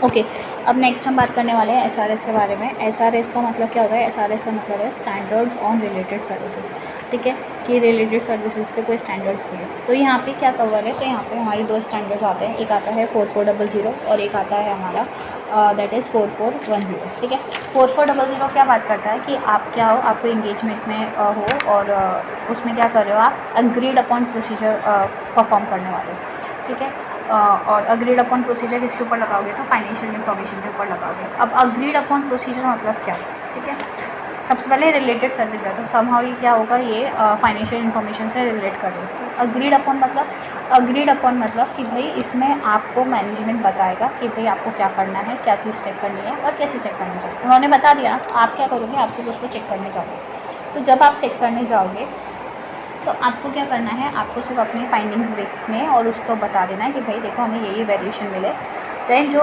Okay, अब next हम बात करने वाले हैं एसआरएस के बारे में। एसआरएस का मतलब क्या होता है? एसआरएस का मतलब है स्टैंडर्ड्स ऑन रिलेटेड सर्विसेज। ठीक है, कि रिलेटेड सर्विसेज पे कोई स्टैंडर्ड्स नहीं है। तो यहाँ पे क्या कवर है? तो यहाँ पे हमारे दो स्टैंडर्ड्स आते हैं, एक आता है 4400 और एक आता है हमारा दैट इज़ 4410। ठीक है, 4400 क्या बात करता है कि आप क्या हो, आपको इंगेजमेंट में हो और उसमें क्या कर रहे हो, आप अग्रीड अपॉन प्रोसीजर परफॉर्म करने वाले हो। ठीक है, और अग्रीड अपॉन प्रोसीजर किसके ऊपर लगाओगे? तो फाइनेंशियल इन्फॉर्मेशन के ऊपर लगाओगे। अब अग्रीड अपॉन प्रोसीजर मतलब क्या? ठीक है, सबसे पहले रिलेटेड सर्विस है, तो समहाउ ये क्या होगा, ये फाइनेंशियल इन्फॉर्मेशन से रिलेट करेगा। अग्रीड अपॉन मतलब कि भाई इसमें आपको मैनेजमेंट बताएगा कि भाई आपको क्या करना है, क्या चीज़ चेक करनी है और कैसे चेक करनी चाहिए। उन्होंने बता दिया, आप क्या करोगे, आप सिर्फ उसको चेक करने जाओगे। तो जब आप चेक करने जाओगे तो आपको क्या करना है, आपको सिर्फ अपनी फाइंडिंग्स देखने और उसको बता देना है कि भाई देखो हमें ये वेरिएशन मिले। दैन जो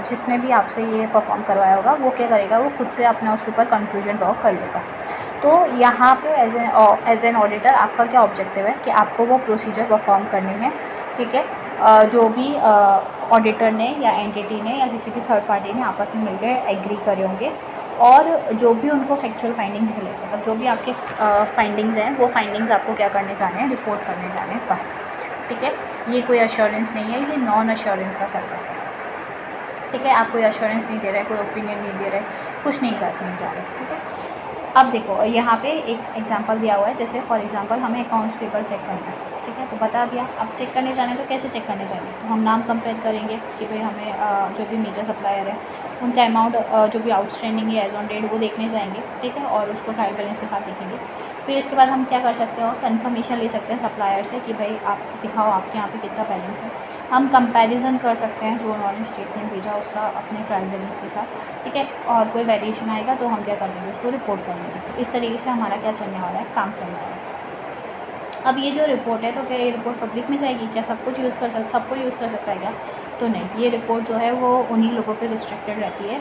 जिसने भी आपसे ये परफॉर्म करवाया होगा वो क्या करेगा, वो खुद से अपना उसके ऊपर कंक्लूजन ड्रॉ कर लेगा। तो यहाँ पे एज एन ऑडिटर आपका क्या ऑब्जेक्टिव है कि आपको वो प्रोसीजर परफॉर्म करने हैं। ठीक है, जो भी ऑडिटर ने या एंटिटी ने या किसी भी थर्ड पार्टी ने आपस में मिलकर एग्री करे होंगे और जो भी उनको फैक्चुअल फाइंडिंग्स मिले, मतलब जो भी आपके फाइंडिंग्स हैं वो फाइंडिंग्स आपको क्या करने जाने हैं, रिपोर्ट करने जाने हैं बस। ठीक है, ये कोई अश्योरेंस नहीं है, ये नॉन अश्योरेंस का सर्विस है। ठीक है, आप कोई अश्योरेंस नहीं दे रहे, कोई ओपिनियन नहीं दे रहे, कुछ नहीं करने जा रहे। ठीक है, अब देखो यहाँ पे एक एग्जांपल दिया हुआ है, जैसे फॉर एग्जांपल हमें अकाउंट्स पेपर चेक करना है। ठीक है, तो बता दिया, अब चेक करने जाने तो कैसे चेक करने जाएंगे, तो हम नाम कंपेयर करेंगे कि भाई हमें जो भी मेजर सप्लायर है उनका अमाउंट जो भी आउटस्टैंडिंग है एज ऑन डेट वो देखने जाएंगे। ठीक है, और उसको ट्रायल बैलेंस के साथ देखेंगे। फिर इसके बाद हम क्या कर सकते हो, कन्फर्मेशन ले सकते हैं सप्लायर से कि भाई आप दिखाओ आपके यहाँ पे कितना बैलेंस है। हम कंपैरिजन कर सकते हैं जो उन्होंने स्टेटमेंट भेजा उसका अपने ट्रायल बैलेंस के साथ। ठीक है, और कोई वेरिएशन आएगा तो हम क्या करेंगे, उसको रिपोर्ट कर लेंगे। इस तरीके से हमारा क्या चलने वाला है, काम चलने वाला है। अब ये जो रिपोर्ट है, तो क्या ये रिपोर्ट पब्लिक में जाएगी? क्या सब कुछ सबको यूज़ कर सकता है क्या? तो नहीं, ये रिपोर्ट जो है वो उन्हीं लोगों पे रिस्ट्रिक्टेड रहती है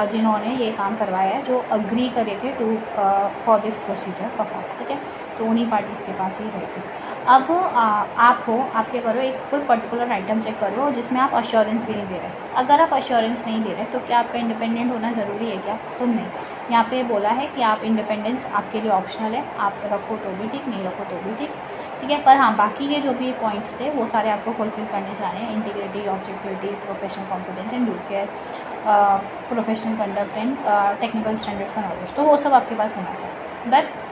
जिन्होंने ये काम करवाया है, जो अग्री करे थे to for this procedure perform. ठीक है, तो उन्हीं पार्टीज़ के पास ही रहेगी। अब आप क्या करो, एक कोई पर्टिकुलर आइटम चेक करो जिसमें आप अश्योरेंस भी नहीं दे रहे। अगर आप अश्योरेंस नहीं दे रहे तो क्या आपका इंडिपेंडेंट होना ज़रूरी है क्या? तो नहीं, यहाँ पे बोला है कि आप इंडिपेंडेंस आपके लिए ऑप्शनल है, आप रखो तो भी ठीक, नहीं रखो तो भी ठीक। ठीक है, पर हाँ बाकी के जो भी पॉइंट्स थे वो सारे आपको फुलफिल करने जाने हैं। Integrity, objectivity, professional competence and due care, professional conduct and technical standards का नॉलेज, तो वो सब आपके पास होना चाहिए। बट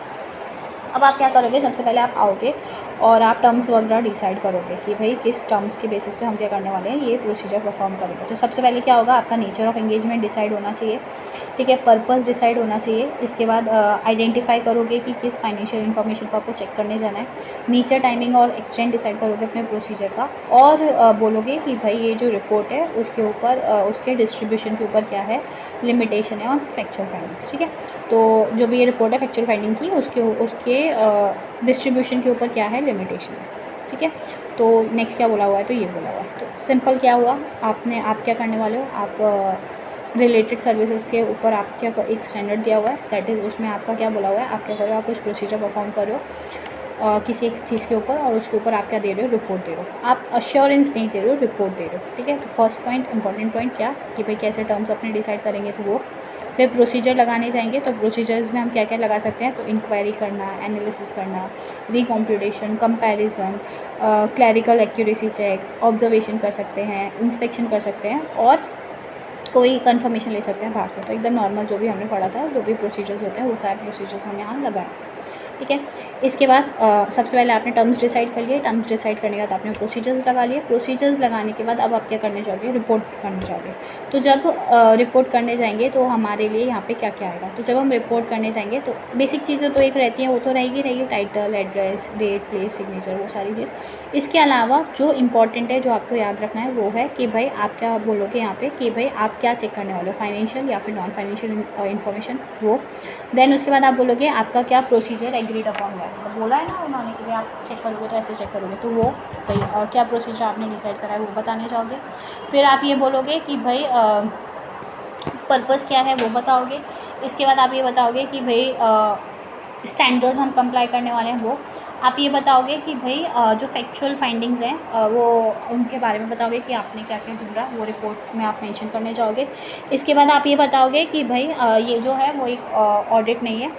अब आप क्या करोगे, सबसे पहले आप आओगे और आप टर्म्स वगैरह डिसाइड करोगे कि भाई किस टर्म्स के बेसिस पे हम क्या करने वाले हैं, ये प्रोसीजर परफॉर्म करेंगे। तो सबसे पहले क्या होगा, आपका नेचर ऑफ एंगेजमेंट डिसाइड होना चाहिए। ठीक है, पर्पस डिसाइड होना चाहिए। इसके बाद आइडेंटिफाई करोगे कि किस फाइनेंशियल इन्फॉर्मेशन को आपको चेक करने जाना है। नेचर, टाइमिंग और एक्सटेंट डिसाइड करोगे अपने प्रोसीजर का, और बोलोगे कि भाई ये जो रिपोर्ट है उसके ऊपर उसके डिस्ट्रीब्यूशन के ऊपर क्या है, लिमिटेशन है और फैक्चुअल फाइंडिंग्स। ठीक है, तो जो भी ये रिपोर्ट है फैक्चुअल फाइंडिंग की, उसके डिस्ट्रीब्यूशन के ऊपर क्या है, लिमिटेशन है। ठीक है, तो नेक्स्ट क्या बोला हुआ है, तो ये बोला हुआ है। तो सिंपल क्या हुआ, आप क्या करने वाले हो, आप रिलेटेड सर्विसेज के ऊपर आप क्या एक स्टैंडर्ड दिया हुआ है, दैट इज़ उसमें आपका क्या बोला हुआ है, आप क्या करो, आप कुछ प्रोसीजर परफॉर्म करो किसी एक चीज़ के ऊपर, और उसके ऊपर आप क्या दे रहे हो, रिपोर्ट दे रहे हो। आप अश्योरेंस नहीं दे रहे हो, रिपोर्ट दे रहे हो। ठीक है, तो फर्स्ट पॉइंट, इंपॉर्टेंट पॉइंट क्या कि भाई कैसे टर्म्स अपने डिसाइड करेंगे, तो वो फिर प्रोसीजर लगाने जाएंगे। तो प्रोसीजर्स में हम क्या क्या लगा सकते हैं, तो इंक्वायरी करना, एनालिसिस करना, recomputation, comparison, clerical accuracy check, observation कर सकते हैं, इंस्पेक्शन कर सकते हैं, और कोई कंफर्मेशन ले सकते हैं बाहर से। तो एकदम नॉर्मल जो भी हमने पढ़ा था, जो भी प्रोसीजर्स होते हैं वो सारे प्रोसीजर्स हम यहाँ लगाएं। ठीक है, इसके बाद सबसे पहले आपने टर्म्स डिसाइड कर लिए। टर्म्स डिसाइड करने के बाद आपने प्रोसीजर्स लगा लिए। प्रोसीजर्स लगाने के बाद अब आप क्या करने जाओगे, रिपोर्ट करने जाओगे। तो जब रिपोर्ट करने जाएंगे तो हमारे लिए यहाँ पे क्या क्या आएगा, तो जब हम रिपोर्ट करने जाएंगे तो बेसिक चीज़ें तो एक रहती हैं, वो तो रहेगी title, address, date, place, signature, वो सारी चीज़। इसके अलावा जो इंपॉर्टेंट है, जो आपको याद रखना है, वो है कि भाई आप क्या बोलोगे यहाँ पे कि भाई आप क्या चेक करने वाले हो, फाइनेंशियल या फिर नॉन फाइनेंशियल इन्फॉर्मेशन, वो। देन उसके बाद आप बोलोगे आपका क्या प्रोसीजर एग्रीड अपॉन हुआ है, तो बोला है ना उन्होंने कि भाई आप चेक करोगे तो ऐसे चेक करोगे, तो वो भाई क्या प्रोसीजर आपने डिसाइड करा है वो बताने जाओगे। फिर आप ये बोलोगे कि भाई पर्पस क्या है वो बताओगे। इसके बाद आप ये बताओगे कि भाई स्टैंडर्ड्स हम कंप्लाई करने वाले हैं वो। आप ये बताओगे कि भाई जो फैक्चुअल फाइंडिंग्स हैं वो उनके बारे में बताओगे कि आपने क्या क्या ढूंढा, वो रिपोर्ट में आप मेंशन करने जाओगे। इसके बाद आप ये बताओगे कि भाई ये जो है वो एक ऑडिट नहीं है,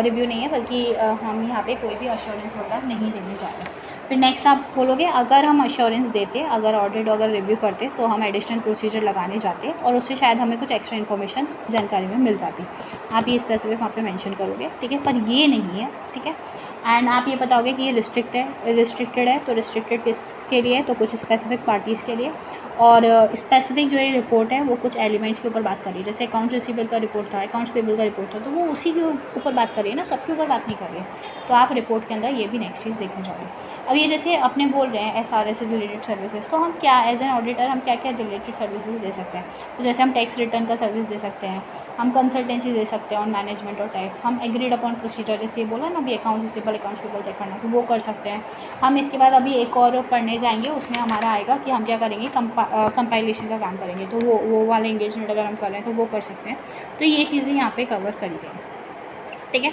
रिव्यू नहीं है, बल्कि हम यहाँ पे कोई भी अश्योरेंस वगैरह नहीं देने जा रहे। फिर नेक्स्ट आप बोलोगे अगर हम अश्योरेंस देते, अगर ऑडिट अगर रिव्यू करते तो हम एडिशनल प्रोसीजर लगाने जाते और उससे शायद हमें कुछ एक्स्ट्रा इन्फॉर्मेशन जानकारी में मिल जाती। आप ये स्पेसिफिक वहाँ पे मेंशन करोगे, ठीक है, पर ये नहीं है, ठीक है। एंड आप ये बताओगे कि ये रिस्ट्रिक्टेड है, तो रिस्ट्रिक्टेड किसके लिए, तो कुछ स्पेसिफिक पार्टीज़ के लिए। और स्पेसिफिक जो ये रिपोर्ट है वो कुछ एलिमेंट्स के ऊपर बात कर रही है, जैसे अकाउंट्स रिसीवेबल का रिपोर्ट था, अकाउंट्स पेबल का रिपोर्ट था, तो वो उसी के ऊपर बात कर रही है ना, सबके ऊपर बात नहीं कर रही है। तो आप रिपोर्ट के अंदर ये भी नेक्स्ट चीज़ देखने जाओगे। अब ये जैसे अपने बोल रहे हैं SRS से रिलेटेड सर्विसेज, तो हम क्या एज एन ऑडिटर हम क्या क्या रिलेटेड सर्विसेज दे सकते हैं। तो जैसे हम टैक्स रिटर्न का सर्विस दे सकते हैं, हम कंसल्टेंसी दे सकते हैं ऑन मैनेजमेंट और टैक्स, हम एग्रीड अपॉन प्रोसीजर, जैसे ये बोला ना अभी account receivable accounts payable check करना, तो वो कर सकते हैं हम। इसके बाद अभी एक और पढ़ने जाएंगे, उसमें हमारा आएगा कि हम क्या करेंगे, कंपाइलेशन का काम करेंगे, तो वो वाला एंगेजमेंट अगर हम कर रहे हैं तो वो कर सकते हैं। तो ये चीज़ें यहाँ पे कवर करी गई, ठीक है।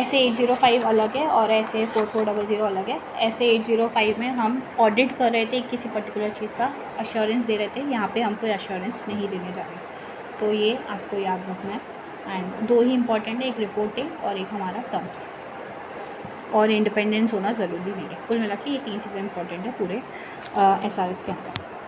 ऐसे 805 अलग है और ऐसे 4400 अलग है। ऐसे 805 में हम ऑडिट कर रहे थे, किसी पर्टिकुलर चीज़ का अश्योरेंस दे रहे थे, यहाँ पे हम कोई अश्योरेंस नहीं देने जा रहे। तो ये आपको याद रखना है। एंड दो ही इंपॉर्टेंट है, एक रिपोर्टिंग और एक हमारा टर्म्स, और इंडिपेंडेंस होना ज़रूरी नहीं है। कुल मिला के ये तीन चीज़ें इंपॉर्टेंट है पूरे SRS के अंदर।